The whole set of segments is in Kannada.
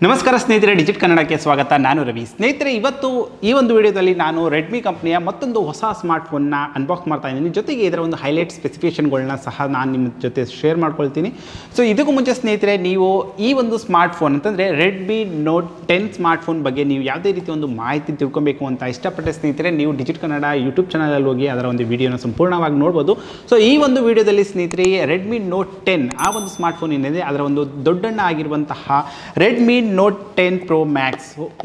ನಮಸ್ಕಾರ ಸ್ನೇಹಿತರೆ, ಡಿಜಿಟ್ ಕನ್ನಡಕ್ಕೆ ಸ್ವಾಗತ. ನಾನು ರವಿ. ಸ್ನೇಹಿತರೆ, ಇವತ್ತು ಈ ಒಂದು ವಿಡಿಯೋದಲ್ಲಿ ನಾನು ರೆಡ್ಮಿ ಕಂಪ್ನಿಯ ಮತ್ತೊಂದು ಹೊಸ ಸ್ಮಾರ್ಟ್ಫೋನ್ನ ಅನ್ಬಾಕ್ಸ್ ಮಾಡ್ತಾ ಇದ್ದೀನಿ. ಜೊತೆಗೆ ಇದರ ಒಂದು ಹೈಲೈಟ್ ಸ್ಪೆಸಿಫಿಕೇಷನ್ಗಳನ್ನ ಸಹ ನಾನು ನಿಮ್ಮ ಜೊತೆ ಶೇರ್ ಮಾಡ್ಕೊಳ್ತೀನಿ. ಸೊ ಇದಕ್ಕೂ ಮುಂಚೆ ಸ್ನೇಹಿತರೆ, ನೀವು ಈ ಒಂದು ಸ್ಮಾರ್ಟ್ಫೋನ್ ಅಂತಂದರೆ ರೆಡ್ಮಿ ನೋಟ್ 10 ಸ್ಮಾರ್ಟ್ಫೋನ್ ಬಗ್ಗೆ ನೀವು ಯಾವುದೇ ರೀತಿ ಒಂದು ಮಾಹಿತಿ ತಿಳ್ಕೊಬೇಕು ಅಂತ ಇಷ್ಟಪಟ್ಟೆ ಸ್ನೇಹಿತರೆ, ನೀವು ಡಿಜಿಟ್ ಕನ್ನಡ ಯೂಟ್ಯೂಬ್ ಚಾನಲಲ್ಲಿ ಹೋಗಿ ಅದರ ಒಂದು ವಿಡಿಯೋನ ಸಂಪೂರ್ಣವಾಗಿ ನೋಡ್ಬೋದು. ಸೊ ಈ ಒಂದು ವಿಡಿಯೋದಲ್ಲಿ ಸ್ನೇಹಿತರೆ, ರೆಡ್ಮಿ ನೋಟ್ 10 ಆ ಒಂದು ಸ್ಮಾರ್ಟ್ಫೋನ್ ಏನಿದೆ ಅದರ ಒಂದು ದೊಡ್ಡಣ್ಣ ಆಗಿರುವಂತಹ ರೆಡ್ಮಿ ನೋಟ್ 10 Pro Max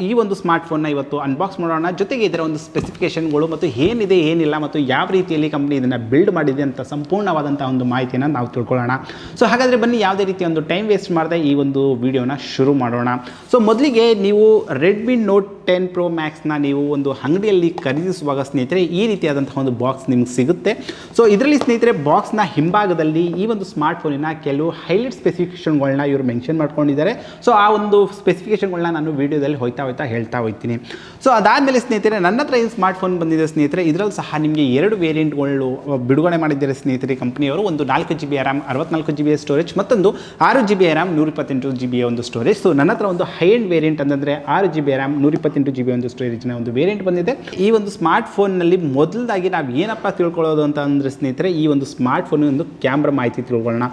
ಈ ಒಂದು ಸ್ಮಾರ್ಟ್ಫೋನ್ನ ಇವತ್ತು ಅನ್ಬಾಕ್ಸ್ ಮಾಡೋಣ. ಜೊತೆಗೆ ಇದರ ಒಂದು ಸ್ಪೆಸಿಫಿಕೇಷನ್ಗಳು ಮತ್ತು ಏನಿದೆ ಏನಿಲ್ಲ ಮತ್ತು ಯಾವ ರೀತಿಯಲ್ಲಿ ಕಂಪ್ನಿ ಇದನ್ನು ಬಿಲ್ಡ್ ಮಾಡಿದೆ ಅಂತ ಸಂಪೂರ್ಣವಾದಂಥ ಒಂದು ಮಾಹಿತಿಯನ್ನು ನಾವು ತಿಳ್ಕೊಳ್ಳೋಣ. ಸೊ ಹಾಗಾದರೆ ಬನ್ನಿ, ಯಾವುದೇ ರೀತಿ ಒಂದು ಟೈಮ್ ವೇಸ್ಟ್ ಮಾಡದೆ ಈ ಒಂದು ವಿಡಿಯೋನ ಶುರು ಮಾಡೋಣ. ಸೊ ಮೊದಲಿಗೆ ನೀವು ರೆಡ್ಮಿ ನೋಟ್ 10 Pro Maxನ ನೀವು ಒಂದು ಅಂಗಡಿಯಲ್ಲಿ ಖರೀದಿಸುವಾಗ ಸ್ನೇಹಿತರೆ ಈ ರೀತಿಯಾದಂತಹ ಒಂದು ಬಾಕ್ಸ್ ನಿಮ್ಗೆ ಸಿಗುತ್ತೆ. ಸೊ ಇದರಲ್ಲಿ ಸ್ನೇಹಿತರೆ ಬಾಕ್ಸ್ನ ಹಿಂಭಾಗದಲ್ಲಿ ಈ ಒಂದು ಸ್ಮಾರ್ಟ್ಫೋನಿನ ಕೆಲವು ಹೈಲೈಟ್ ಸ್ಪೆಸಿಫಿಕೇಷನ್ಗಳನ್ನ ಇವರು ಮೆನ್ಷನ್ ಮಾಡ್ಕೊಂಡಿದ್ದಾರೆ. ಸೊ ಆ ಒಂದು ಸ್ಪೆಸಿಫಿಕೇಷನ್ಗಳನ್ನ ನಾನು ವೀಡಿಯೋದಲ್ಲಿ ಹೋಗ್ತಾ ಹೇಳ್ತಾ ಹೋಗ್ತೀನಿ. ಸೊ ಅದಾದಮೇಲೆ ಸ್ನೇಹಿತರೆ, ನನ್ನ ಹತ್ರ ಏನು ಸ್ಮಾರ್ಟ್ಫೋನ್ ಬಂದಿದೆ ಸ್ನೇಹಿತರೆ, ಇದರಲ್ಲಿ ಸಹ ನಿಮಗೆ 2 ವೇರಿಯಂಟ್ಗಳು ಬಿಡುಗಡೆ ಮಾಡಿದ್ದಾರೆ ಸ್ನೇಹಿತರೆ ಕಂಪ್ನಿಯವರು. ಒಂದು 4GB RAM 64GB ಸ್ಟೋರೇಜ್, ಮತ್ತೊಂದು 6GB RAM 128GB ಒಂದು ಸ್ಟೋರೇಜ್. ಸೊ ನನ್ನ ಹತ್ರ ಒಂದು ಹೈ ಎಂಡ್ ವೇರಿಯಂಟ್ ಅಂತಂದರೆ 6GB RAM 128GB ಒಂದು ಸ್ಟೋರೇಜ್ನ ಒಂದು ವೇರಿಯಂಟ್ ಬಂದಿದೆ. ಈ ಒಂದು ಸ್ಮಾರ್ಟ್ಫೋನ್ನಲ್ಲಿ ಮೊದಲದಾಗಿ ನಾವು ಏನಪ್ಪ ತಿಳ್ಕೊಳ್ಳೋದು ಅಂತ ಅಂದರೆ ಸ್ನೇಹಿತರೆ, ಈ ಒಂದು ಸ್ಮಾರ್ಟ್ಫೋನ್ ಒಂದು ಕ್ಯಾಮ್ರಾ ಮಾಹಿತಿ ತಿಳ್ಕೊಳ್ಳೋಣ.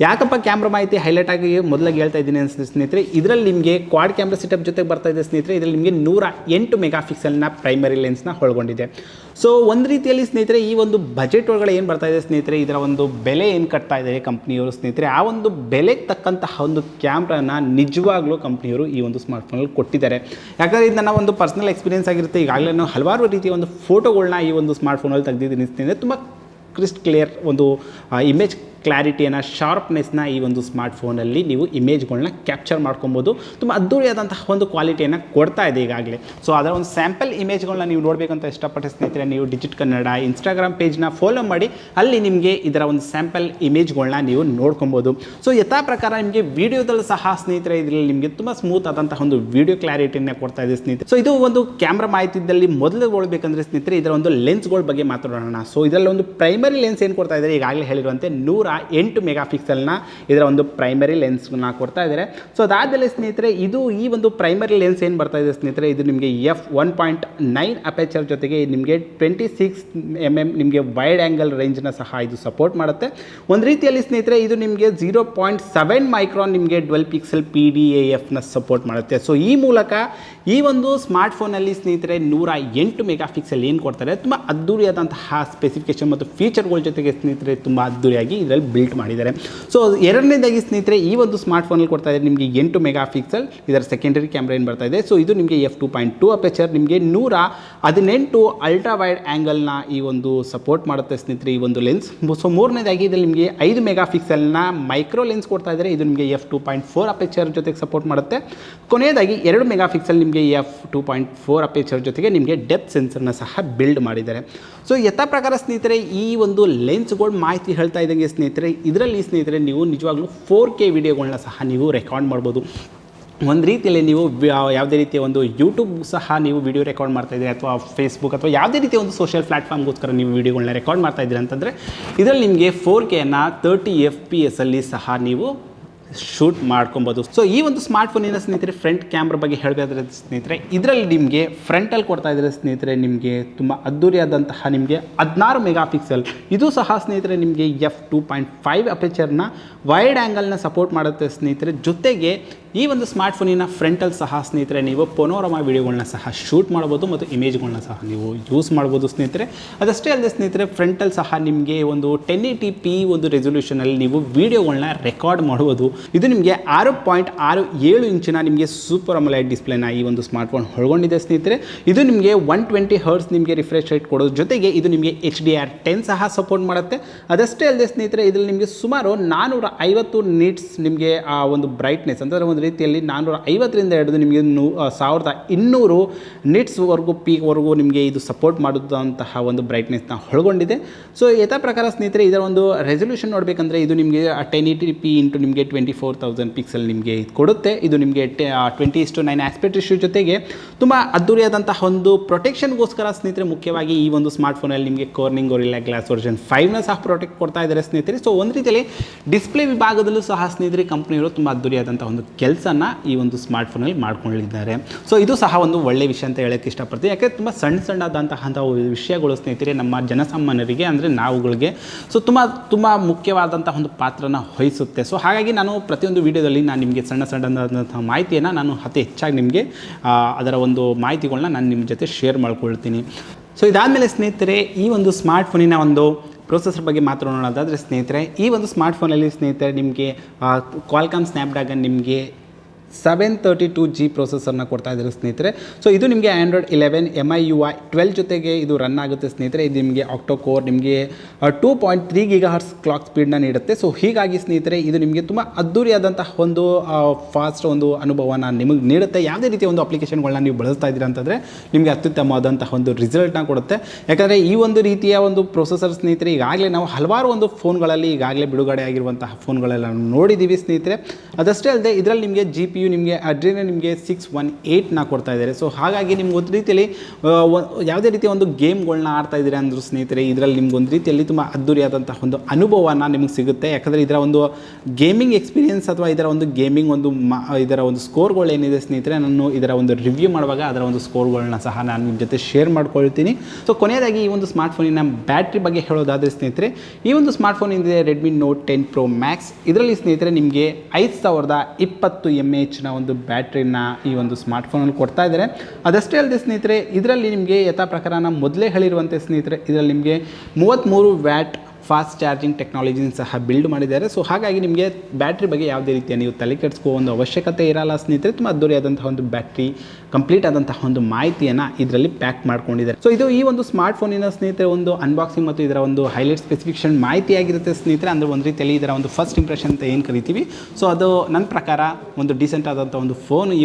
ಯಾಕಪ್ಪ ಕ್ಯಾಮ್ರಾ ಮಾಹಿತಿ ಹೈಲೈಟ್ ಆಗಿ ಮೊದಲಾಗಿ ಹೇಳ್ತಾ ಇದ್ದೀನಿ ಅನಿಸುತ್ತೆ ಸ್ನೇಹಿತರೆ, ಇದರಲ್ಲಿ ನಿಮಗೆ ಕ್ವಾಡ್ ಕ್ಯಾಮ್ರಾ ಸೆಟಪ್ ಜೊತೆಗೆ ಬರ್ತಾ ಇದೆ ಸ್ನೇಹಿತರೆ. ಇದರಲ್ಲಿ ನಿಮಗೆ 108 ಮೆಗಾಪಿಕ್ಸೆಲ್ನ ಪ್ರೈಮರಿ ಲೆನ್ಸ್ನ ಒಳಗೊಂಡಿದೆ. ಸೊ ಒಂದು ರೀತಿಯಲ್ಲಿ ಸ್ನೇಹಿತರೆ, ಈ ಒಂದು ಬಜೆಟ್ ಒಳಗಡೆ ಏನು ಬರ್ತಾ ಇದೆ ಸ್ನೇಹಿತರೆ, ಇದರ ಒಂದು ಬೆಲೆ ಏನು ಕಟ್ತಾ ಇದೆ ಕಂಪ್ನಿಯವರು ಸ್ನೇಹಿತರೆ, ಆ ಒಂದು ಬೆಲೆಗೆ ತಕ್ಕಂತಹ ಒಂದು ಕ್ಯಾಮ್ರಾನ ನಿಜವಾಗ್ಲೂ ಕಂಪ್ನಿಯವರು ಈ ಒಂದು ಸ್ಮಾರ್ಟ್ಫೋನಲ್ಲಿ ಕೊಟ್ಟಿದ್ದಾರೆ. ಯಾಕಂದರೆ ಇದು ನನ್ನ ಒಂದು ಪರ್ಸನಲ್ ಎಕ್ಸ್ಪೀರಿಯನ್ಸ್ ಆಗಿರುತ್ತೆ. ಈಗಾಗಲೇ ನಾನು ಹಲವಾರು ರೀತಿಯ ಒಂದು ಫೋಟೋಗಳನ್ನ ಈ ಒಂದು ಸ್ಮಾರ್ಟ್ಫೋನಲ್ಲಿ ತೆಗೆದಿದ್ದೀನಿ ಸ್ನೇಹಿತರೆ. ತುಂಬ ಕ್ರಿಸ್ಟ್ ಕ್ಲಿಯರ್ ಒಂದು ಇಮೇಜ್ ಕ್ಲಾರಿಟಿಯನ್ನು, ಶಾರ್ಪ್ನೆಸ್ನ ಈ ಒಂದು ಸ್ಮಾರ್ಟ್ಫೋನಲ್ಲಿ ನೀವು ಇಮೇಜ್ಗಳನ್ನ ಕ್ಯಾಪ್ಚರ್ ಮಾಡ್ಕೊಬೋದು. ತುಂಬ ಅದ್ದೂರಿಯಾದಂತಹ ಒಂದು ಕ್ವಾಲಿಟಿಯನ್ನು ಕೊಡ್ತಾ ಇದೆ ಈಗಾಗಲೇ. ಸೊ ಅದರ ಒಂದು ಸ್ಯಾಂಪಲ್ ಇಮೇಜ್ಗಳನ್ನ ನೀವು ನೋಡಬೇಕಂತ ಇಷ್ಟಪಟ್ಟೆ ಸ್ನೇಹಿತರೆ, ನೀವು ಡಿಜಿಟ್ ಕನ್ನಡ ಇನ್ಸ್ಟಾಗ್ರಾಮ್ ಪೇಜ್ನ ಫಾಲೋ ಮಾಡಿ, ಅಲ್ಲಿ ನಿಮಗೆ ಇದರ ಒಂದು ಸ್ಯಾಂಪಲ್ ಇಮೇಜ್ಗಳನ್ನ ನೀವು ನೋಡ್ಕೊಬೋದು. ಸೊ ಯಥಾ ಪ್ರಕಾರ ನಿಮಗೆ ವಿಡಿಯೋದಲ್ಲಿ ಸಹ ಸ್ನೇಹಿತರೆ ಇದರಲ್ಲಿ ನಿಮಗೆ ತುಂಬ ಸ್ಮೂತ್ ಆದಂತಹ ಒಂದು ವಿಡಿಯೋ ಕ್ಲಾರಿಟಿಯನ್ನು ಕೊಡ್ತಾ ಇದೆ ಸ್ನೇಹಿತರೆ. ಸೊ ಇದು ಒಂದು ಕ್ಯಾಮ್ರಾ ಮಾಹಿತಿಯಲ್ಲಿ ಮೊದಲು ನೋಡಬೇಕಂದ್ರೆ ಸ್ನೇಹಿತರೆ, ಇದರ ಒಂದು ಲೆನ್ಸ್ಗಳ ಬಗ್ಗೆ ಮಾತಾಡೋಣ. ಸೊ ಇದರಲ್ಲಿ ಒಂದು ಪ್ರೈಮರಿ ಲೆನ್ಸ್ ಏನು ಕೊಡ್ತಾ ಇದ್ದಾರೆ, ಈಗಾಗಲೇ ಹೇಳಿರುವಂತೆ 108 ಮೆಗಾಪಿಕ್ಸೆಲ್ನ ಇದರ ಒಂದು ಪ್ರೈಮರಿ ಲೆನ್ಸ್ನ ಕೊಡ್ತಾ ಇದ್ದಾರೆ. ಸೊ ಅದಾದಮೇಲೆ ಸ್ನೇಹಿತರೆ, ಇದು ಈ ಒಂದು ಪ್ರೈಮರಿ ಲೆನ್ಸ್ ಏನು ಬರ್ತಾ ಇದೆ ಸ್ನೇಹಿತರೆ, ಇದು ನಿಮಗೆ f1.9 ಅಪೇಚರ್ ಜೊತೆಗೆ ನಿಮಗೆ 26mm ನಿಮಗೆ ವೈಡ್ ಆ್ಯಂಗಲ್ ರೇಂಜ್ನ ಸಹ ಇದು ಸಪೋರ್ಟ್ ಮಾಡುತ್ತೆ. ಒಂದು ರೀತಿಯಲ್ಲಿ ಸ್ನೇಹಿತರೆ, ಇದು ನಿಮಗೆ 0.7 ಮೈಕ್ರಾನ್ ನಿಮಗೆ 12 ಪಿಕ್ಸೆಲ್ PDAFನ ಸಪೋರ್ಟ್ ಮಾಡುತ್ತೆ. ಸೊ ಈ ಮೂಲಕ ಈ ಒಂದು ಸ್ಮಾರ್ಟ್ಫೋನಲ್ಲಿ ಸ್ನೇಹಿತರೆ 108 ಮೆಗಾಪಿಕ್ಸೆಲ್ ಏನು ಕೊಡ್ತಾರೆ, ತುಂಬ ಅದ್ದೂರಿಯಾದಂತಹ ಸ್ಪೆಸಿಫಿಕೇಷನ್ ಮತ್ತು ಫೀಚರ್ಗಳ ಜೊತೆಗೆ ಸ್ನೇಹಿತರೆ ತುಂಬ ಅದ್ದೂರಿಯಾಗಿ ಇದರಲ್ಲಿ ಬಿಲ್ಟ್ ಮಾಡಿದ್ದಾರೆ. ಸೊ ಎರಡನೇದಾಗಿ ಸ್ನೇಹಿತರೆ, ಈ ಒಂದು ಸ್ಮಾರ್ಟ್ಫೋನಲ್ಲಿ ಕೊಡ್ತಾ ಇದೆ ನಿಮಗೆ 8 ಮೆಗಾಪಿಕ್ಸೆಲ್ ಇದರ ಸೆಕೆಂಡರಿ ಕ್ಯಾಮ್ರಾ ಏನು ಬರ್ತಾ ಇದೆ. ಸೊ ಇದು ನಿಮಗೆ f2.2 ಅಪೇಚರ್, ನಿಮಗೆ 118 ಅಲ್ಟ್ರಾ ವೈಡ್ ಆ್ಯಂಗಲ್ನ ಈ ಒಂದು ಸಪೋರ್ಟ್ ಮಾಡುತ್ತೆ ಸ್ನೇಹಿತರೆ ಈ ಒಂದು ಲೆನ್ಸ್. ಸೊ ಮೂರನೇದಾಗಿ ಇದರಲ್ಲಿ ನಿಮಗೆ 5 ಮೆಗಾಪಿಕ್ಸೆಲ್ನ ಮೈಕ್ರೋ ಲೆನ್ಸ್ ಕೊಡ್ತಾ ಇದ್ದಾರೆ. ಇದು ನಿಮಗೆ f2.4 ಅಪೇಚರ್ ಜೊತೆಗೆ ಸಪೋರ್ಟ್ ಮಾಡುತ್ತೆ. ಕೊನೆಯದಾಗಿ 2 ಮೆಗಾಪಿಕ್ಸೆಲ್ ನಿಮಗೆ f2.4 ಅಪೇಚರ್ ಜೊತೆಗೆ ನಿಮಗೆ ಡೆಪ್ತ್ ಸೆನ್ಸರ್ನ ಸಹ ಬಿಲ್ಡ್ ಮಾಡಿದ್ದಾರೆ. ಸೊ ಯಥಾ ಪ್ರಕಾರ ಸ್ನೇಹಿತರೆ, ಈ ಒಂದು ಲೆನ್ಸ್ಗಳು ಮಾಹಿತಿ ಹೇಳ್ತಾ ಇದ್ದಂಗೆ ಸ್ನೇಹಿತರೆ, ಇದರಲ್ಲಿ ಸ್ನೇಹಿತರೆ ನೀವು ನಿಜವಾಗ್ಲೂ 4K ವಿಡಿಯೋಗಳನ್ನ ಸಹ ನೀವು ರೆಕಾರ್ಡ್ ಮಾಡ್ಬೋದು. ಒಂದು ರೀತಿಯಲ್ಲಿ ನೀವು ಯಾವುದೇ ರೀತಿಯ ಒಂದು ಯೂಟ್ಯೂಬ್ ಸಹ ನೀವು ವಿಡಿಯೋ ರೆಕಾರ್ಡ್ ಮಾಡ್ತಾಯಿದ್ದೀರಿ, ಅಥವಾ ಫೇಸ್ಬುಕ್ ಅಥವಾ ಯಾವುದೇ ರೀತಿಯ ಒಂದು ಸೋಷಿಯಲ್ ಪ್ಲಾಟ್ಫಾರ್ಮ್ಗೋಸ್ಕರ ನೀವು ವಿಡಿಯೋಗಳನ್ನ ರೆಕಾರ್ಡ್ ಮಾಡ್ತಾಯಿದ್ದೀರಿ ಅಂತಂದರೆ, ಇದರಲ್ಲಿ ನಿಮಗೆ 4Kಯನ್ನು 30 FPS ಅಲ್ಲಿ ಸಹ ನೀವು ಶೂಟ್ ಮಾಡ್ಕೊಬೋದು. ಸೊ ಈ ಒಂದು ಸ್ಮಾರ್ಟ್ಫೋನಿನ ಸ್ನೇಹಿತರೆ ಫ್ರಂಟ್ ಕ್ಯಾಮ್ರಾ ಬಗ್ಗೆ ಹೇಳಬೇಕಾದ್ರೆ ಸ್ನೇಹಿತರೆ, ಇದರಲ್ಲಿ ನಿಮಗೆ ಫ್ರಂಟಲ್ಲಿ ಕೊಡ್ತಾ ಇದ್ದಾರೆ ಸ್ನೇಹಿತರೆ ನಿಮಗೆ ತುಂಬ ಅದ್ದೂರಿಯಾದಂತಹ ನಿಮಗೆ 16 ಮೆಗಾಪಿಕ್ಸೆಲ್. ಇದು ಸಹ ಸ್ನೇಹಿತರೆ ನಿಮಗೆ f2.5 ಅಪೇಚರ್ನ ವೈಡ್ ಆ್ಯಂಗಲ್ನ ಸಪೋರ್ಟ್ ಮಾಡುತ್ತೆ ಸ್ನೇಹಿತರೆ. ಜೊತೆಗೆ ಈ ಒಂದು ಸ್ಮಾರ್ಟ್ಫೋನಿನ ಫ್ರಂಟಲ್ಲಿ ಸಹ ಸ್ನೇಹಿತರೆ ನೀವು ಪೊನೋರಮಾ ವಿಡಿಯೋಗಳನ್ನ ಸಹ ಶೂಟ್ ಮಾಡ್ಬೋದು ಮತ್ತು ಇಮೇಜ್ಗಳನ್ನ ಸಹ ನೀವು ಯೂಸ್ ಮಾಡ್ಬೋದು ಸ್ನೇಹಿತರೆ. ಅದಷ್ಟೇ ಅಲ್ಲದೆ ಸ್ನೇಹಿತರೆ, ಫ್ರಂಟಲ್ಲಿ ಸಹ ನಿಮಗೆ ಒಂದು 1080p ಒಂದು ರೆಸೊಲ್ಯೂಷನಲ್ಲಿ ನೀವು ವಿಡಿಯೋಗಳನ್ನ ರೆಕಾರ್ಡ್ ಮಾಡ್ಬೋದು. ಇದು ನಿಮಗೆ 6.67 ಇಂಚಿನ ನಿಮಗೆ ಸೂಪರ್ ಅಮೋಲೆಡ್ ಡಿಸ್ಪ್ಲೇನ ಈ ಒಂದು ಸ್ಮಾರ್ಟ್ಫೋನ್ ಒಳಗೊಂಡಿದೆ ಸ್ನೇಹಿತರೆ. ಇದು ನಿಮಗೆ 120 ಹರ್ಟ್ಸ್ ನಿಮಗೆ ರಿಫ್ರೆಶ್ ರೇಟ್ ಕೊಡೋದು ಜೊತೆಗೆ ಇದು ನಿಮಗೆ HDR10 ಸಹ ಸಪೋರ್ಟ್ ಮಾಡುತ್ತೆ. ಅದಷ್ಟೇ ಅಲ್ಲದೆ ಸ್ನೇಹಿತರೆ, ಇದರಲ್ಲಿ ನಿಮಗೆ ಸುಮಾರು 450 ನಿಟ್ಸ್ ನಿಮಗೆ ಆ ಒಂದು ಬ್ರೈಟ್ನೆಸ್ ಅಂದರೆ ಒಂದು ರೀತಿಯಲ್ಲಿ 450ರಿಂದ ಹಿಡಿದು ನಿಮಗೆ 1200 ನಿಟ್ಸ್ವರೆಗೂ ಪೀಕ್ವರೆಗೂ ನಿಮಗೆ ಇದು ಸಪೋರ್ಟ್ ಮಾಡುವಂತಹ ಒಂದು ಬ್ರೈಟ್ನೆಸ್ನ ಒಳಗೊಂಡಿದೆ. ಸೊ ಯಥಾ ಪ್ರಕಾರ ಸ್ನೇಹಿತರೆ, ಇದರ ಒಂದು ರೆಸೊಲ್ಯೂಷನ್ ನೋಡಬೇಕಂದ್ರೆ ಇದು ನಿಮಗೆ 1080p ಇಂಟು ನಿಮಗೆ 24,000 ಪಿಕ್ಸೆಲ್ ನಿಮಗೆ ಕೊಡುತ್ತೆ. ಇದು ನಿಮಗೆ 20:9 ಆಸ್ಪೆಕ್ಟ್ ರೇಷಿಯೋ ಜೊತೆಗೆ ತುಂಬ ಅದ್ದೂರಿಯಾದಂತಹ ಒಂದು ಪ್ರೊಟೆಕ್ಷನ್ಗೋಸ್ಕರ ಸ್ನೇಹಿತರೆ, ಮುಖ್ಯವಾಗಿ ಈ ಒಂದು ಸ್ಮಾರ್ಟ್ಫೋನಲ್ಲಿ ನಿಮಗೆ ಕಾರ್ನಿಂಗ್ ಗೊರಿಲ್ಲಾ ಗ್ಲಾಸ್ ವರ್ಷನ್ 5ನ ಸಹ ಪ್ರೊಟೆಕ್ಟ್ ಕೊಡ್ತಾ ಇದ್ದಾರೆ ಸ್ನೇಹಿತರೆ. ಸೊ ಒಂದು ರೀತಿಯಲ್ಲಿ ಡಿಸ್ಪ್ಲೇ ವಿಭಾಗದಲ್ಲೂ ಸಹ ಸ್ನೇಹಿತರೆ ಕಂಪ್ನಿಯವರು ತುಂಬ ಅದ್ದೂರಿಯಾದಂಥ ಒಂದು ಕೆಲಸ ಕೆಲಸನ ಈ ಒಂದು ಸ್ಮಾರ್ಟ್ಫೋನಲ್ಲಿ ಮಾಡ್ಕೊಂಡಿದ್ದಾರೆ. ಸೊ ಇದು ಸಹ ಒಂದು ಒಳ್ಳೆಯ ವಿಷಯ ಅಂತ ಹೇಳೋಕ್ಕೆ ಇಷ್ಟಪಡ್ತೀನಿ. ಯಾಕೆಂದರೆ ತುಂಬ ಸಣ್ಣದಾದಂತಹ ವಿಷಯಗಳು ಸ್ನೇಹಿತರೆ ನಮ್ಮ ಜನಸಾಮಾನ್ಯರಿಗೆ ಅಂದರೆ ನಾವುಗಳಿಗೆ ಸೊ ತುಂಬ ಮುಖ್ಯವಾದಂತಹ ಒಂದು ಪಾತ್ರನ ವಹಿಸುತ್ತೆ. ಸೊ ಹಾಗಾಗಿ ನಾನು ಪ್ರತಿಯೊಂದು ವಿಡಿಯೋದಲ್ಲಿ ನಾನು ನಿಮಗೆ ಸಣ್ಣದಾದಂತಹ ಮಾಹಿತಿಯನ್ನು ನಾನು ಅತಿ ಹೆಚ್ಚಾಗಿ ನಿಮಗೆ ಅದರ ಒಂದು ಮಾಹಿತಿಗಳನ್ನ ನಾನು ನಿಮ್ಮ ಜೊತೆ ಶೇರ್ ಮಾಡ್ಕೊಳ್ತೀನಿ. ಸೊ ಇದಾದಮೇಲೆ ಸ್ನೇಹಿತರೆ ಈ ಒಂದು ಸ್ಮಾರ್ಟ್ಫೋನಿನ ಒಂದು ಪ್ರೊಸೆಸರ್ ಬಗ್ಗೆ ಮಾತನಾಡೋದಾದರೆ ಸ್ನೇಹಿತರೆ ಈ ಒಂದು ಸ್ಮಾರ್ಟ್ಫೋನಲ್ಲಿ ಸ್ನೇಹಿತರೆ ನಿಮಗೆ ಕ್ವಾಲ್ಕಾಮ್ ಸ್ನ್ಯಾಪ್ಡ್ರ್ಯಾಗನ್ ನಿಮಗೆ 732G ಪ್ರೊಸೆಸರ್ನ ಕೊಡ್ತಾ ಇದ್ದಾರೆ ಸ್ನೇಹಿತರೆ. ಸೊ ಇದು ನಿಮಗೆ ಆ್ಯಂಡ್ರಾಯ್ಡ್ 11 MIUI 12 ಜೊತೆಗೆ ಇದು ರನ್ ಆಗುತ್ತೆ ಸ್ನೇಹಿತರೆ. ಇದು ನಿಮಗೆ ಆಕ್ಟೋ ಕೋರ್ ನಿಮಗೆ 2.3 GHz ಕ್ಲಾಕ್ ಸ್ಪೀಡ್ನ ನೀಡುತ್ತೆ. ಸೊ ಹೀಗಾಗಿ ಸ್ನೇಹಿತರೆ ಇದು ನಿಮಗೆ ತುಂಬ ಅದ್ದೂರಿಯಾದಂತಹ ಒಂದು ಫಾಸ್ಟ್ ಒಂದು ಅನುಭವನ ನಿಮಗೆ ನೀಡುತ್ತೆ. ಯಾವುದೇ ರೀತಿಯ ಒಂದು ಅಪ್ಲಿಕೇಶನ್ಗಳನ್ನ ನೀವು ಬಳಸ್ತಾ ಇದ್ದೀರಾ ಅಂತಂದರೆ ನಿಮಗೆ ಅತ್ಯುತ್ತಮವಾದಂತಹ ಒಂದು ರಿಸಲ್ಟ್ನ ಕೊಡುತ್ತೆ. ಯಾಕಂದರೆ ಈ ಒಂದು ರೀತಿಯ ಒಂದು ಪ್ರೊಸೆಸರ್ ಸ್ನೇಹಿತರೆ ಈಗಾಗಲೇ ನಾವು ಹಲವಾರು ಒಂದು ಫೋನ್ಗಳಲ್ಲಿ ಈಗಾಗಲೇ ಬಿಡುಗಡೆ ಆಗಿರುವಂತಹ ಫೋನ್ಗಳೆಲ್ಲ ನೋಡಿದ್ದೀವಿ ಸ್ನೇಹಿತರೆ. ಅದಷ್ಟೇ ಅಲ್ಲದೆ ಇದರಲ್ಲಿ ನಿಮಗೆ GPU ನಿಮಗೆ ಅಡ್ರಿನೋ ನಿಮಗೆ 618ನ ಕೊಡ್ತಾ ಇದ್ದಾರೆ. ಸೊ ಹಾಗಾಗಿ ನಿಮ್ಗೆ ಒಂದು ರೀತಿಯಲ್ಲಿ ಯಾವುದೇ ರೀತಿಯ ಒಂದು ಗೇಮ್ಗಳನ್ನ ಆಡ್ತಾ ಇದ್ದೀರಾ ಅಂದರೂ ಸ್ನೇಹಿತರೆ ಇದರಲ್ಲಿ ನಿಮ್ಗೆ ಒಂದು ರೀತಿಯಲ್ಲಿ ತುಂಬ ಅದ್ದೂರಿಯಾದಂತಹ ಒಂದು ಅನುಭವನ ನಿಮಗೆ ಸಿಗುತ್ತೆ. ಯಾಕಂದರೆ ಇದರ ಒಂದು ಗೇಮಿಂಗ್ ಎಕ್ಸ್ಪೀರಿಯನ್ಸ್ ಅಥವಾ ಇದರ ಒಂದು ಗೇಮಿಂಗ್ ಒಂದು ಇದರ ಒಂದು ಸ್ಕೋರ್ಗಳು ಏನಿದೆ ಸ್ನೇಹಿತರೆ ನಾನು ಇದರ ಒಂದು ರಿವ್ಯೂ ಮಾಡುವಾಗ ಅದರ ಒಂದು ಸ್ಕೋರ್ಗಳನ್ನ ಸಹ ನಾನು ನಿಮ್ಮ ಜೊತೆ ಶೇರ್ ಮಾಡ್ಕೊಳ್ತೀನಿ. ಸೊ ಕೊನೆಯದಾಗಿ ಈ ಒಂದು ಸ್ಮಾರ್ಟ್ಫೋನಿನ ಬ್ಯಾಟ್ರಿ ಬಗ್ಗೆ ಹೇಳೋದಾದರೆ ಸ್ನೇಹಿತರೆ ಈ ಒಂದು ಸ್ಮಾರ್ಟ್ಫೋನ್ ಇದೆ Redmi Note 10 Pro Max. ಇದರಲ್ಲಿ ಸ್ನೇಹಿತರೆ ನಿಮಗೆ 5020 mAh ಒಂದು ಬ್ಯಾಟ್ರಿನ ಈ ಒಂದು ಸ್ಮಾರ್ಟ್ಫೋನಲ್ಲಿ ಕೊಡ್ತಾ ಇದ್ದಾರೆ. ಅದಷ್ಟೇ ಅಲ್ಲದೆ ಸ್ನೇಹಿತರೆ ಇದರಲ್ಲಿ ನಿಮಗೆ ಯಥಾ ಪ್ರಕಾರ ಮೊದಲೇ ಹೇಳಿರುವಂತೆ ಸ್ನೇಹಿತರೆ ಇದರಲ್ಲಿ ನಿಮಗೆ 33 ವ್ಯಾಟ್ ಫಾಸ್ಟ್ ಚಾರ್ಜಿಂಗ್ ಟೆಕ್ನಾಲಜಿನ ಸಹ ಬಿಲ್ಡ್ ಮಾಡಿದ್ದಾರೆ. ಸೊ ಹಾಗಾಗಿ ನಿಮಗೆ ಬ್ಯಾಟ್ರಿ ಬಗ್ಗೆ ಯಾವುದೇ ರೀತಿಯ ನೀವು ತಲೆ ಕೆಡಿಸ್ಕೋ ಒಂದು ಅವಶ್ಯಕತೆ ಇರಲ್ಲ ಸ್ನೇಹಿತರೆ. ತುಂಬ ಅದ್ದೂರಿಯಾದಂತಹ ಒಂದು ಬ್ಯಾಟ್ರಿ ಕಂಪ್ಲೀಟ್ ಆದಂತಹ ಒಂದು ಮಾಹಿತಿಯನ್ನು ಇದರಲ್ಲಿ ಪ್ಯಾಕ್ ಮಾಡ್ಕೊಂಡಿದ್ದಾರೆ. ಸೊ ಇದು ಈ ಒಂದು ಸ್ಮಾರ್ಟ್ಫೋನಿನ ಸ್ನೇಹಿತರೆ ಒಂದು ಅನ್ಬಾಕ್ಸಿಂಗ್ ಮತ್ತು ಇದರ ಒಂದು ಹೈಲೈಟ್ ಸ್ಪೆಸಿಫಿಕೇಷನ್ ಮಾಹಿತಿಯಾಗಿರುತ್ತೆ ಸ್ನೇಹಿತರೆ. ಅಂದರೆ ಒಂದು ರೀತಿಯಲ್ಲಿ ಇದರ ಒಂದು ಫಸ್ಟ್ ಇಂಪ್ರೆಷನ್ ಅಂತ ಏನು ಕರಿತೀವಿ ಸೊ ಅದು ನನ್ನ ಪ್ರಕಾರ ಒಂದು ಡಿಸೆಂಟ್ ಆದಂಥ ಒಂದು ಫೋನ್ ಈ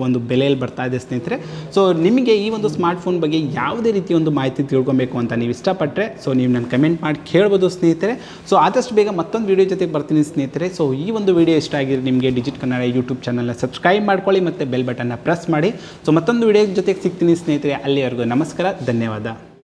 ಒಂದು ಬೆಲೆಯಲ್ಲಿ ಬರ್ತಾ ಇದೆ ಸ್ನೇಹಿತರೆ. ಸೊ ನಿಮಗೆ ಈ ಒಂದು ಸ್ಮಾರ್ಟ್ಫೋನ್ ಬಗ್ಗೆ ಯಾವುದೇ ರೀತಿಯ ಒಂದು ಮಾಹಿತಿ ತಿಳ್ಕೊಬೇಕು ಅಂತ ನೀವು ಇಷ್ಟಪಟ್ಟರೆ ಸೊ ನೀವು ನನ್ನ ಕಮೆಂಟ್ ಮಾಡಿ ಹೇಳ್ಬೋದು ಸ್ನೇಹಿತರೆ. ಸೊ ಆದಷ್ಟು ಬೇಗ ಮತ್ತೊಂದು ವಿಡಿಯೋ ಜೊತೆಗೆ ಬರ್ತೀನಿ ಸ್ನೇಹಿತರೆ. ಸೊ ಈ ಒಂದು ವಿಡಿಯೋ ಇಷ್ಟ ಆಗಿದ್ರೆ ನಿಮಗೆ ಡಿಜಿಟ್ ಕನ್ನಡ ಯೂಟ್ಯೂಬ್ ಚಾನಲ್ನ ಸಬ್ಸ್ಕ್ರೈಬ್ ಮಾಡ್ಕೊಳ್ಳಿ ಮತ್ತು ಬೆಲ್ ಬಟನ್ನ ಪ್ರೆಸ್ ಮಾಡಿ. ಸೊ ಮತ್ತೊಂದು ವಿಡಿಯೋ ಜೊತೆಗೆ ಸಿಗ್ತೀನಿ ಸ್ನೇಹಿತರೆ. ಅಲ್ಲಿವರೆಗೂ ನಮಸ್ಕಾರ, ಧನ್ಯವಾದ.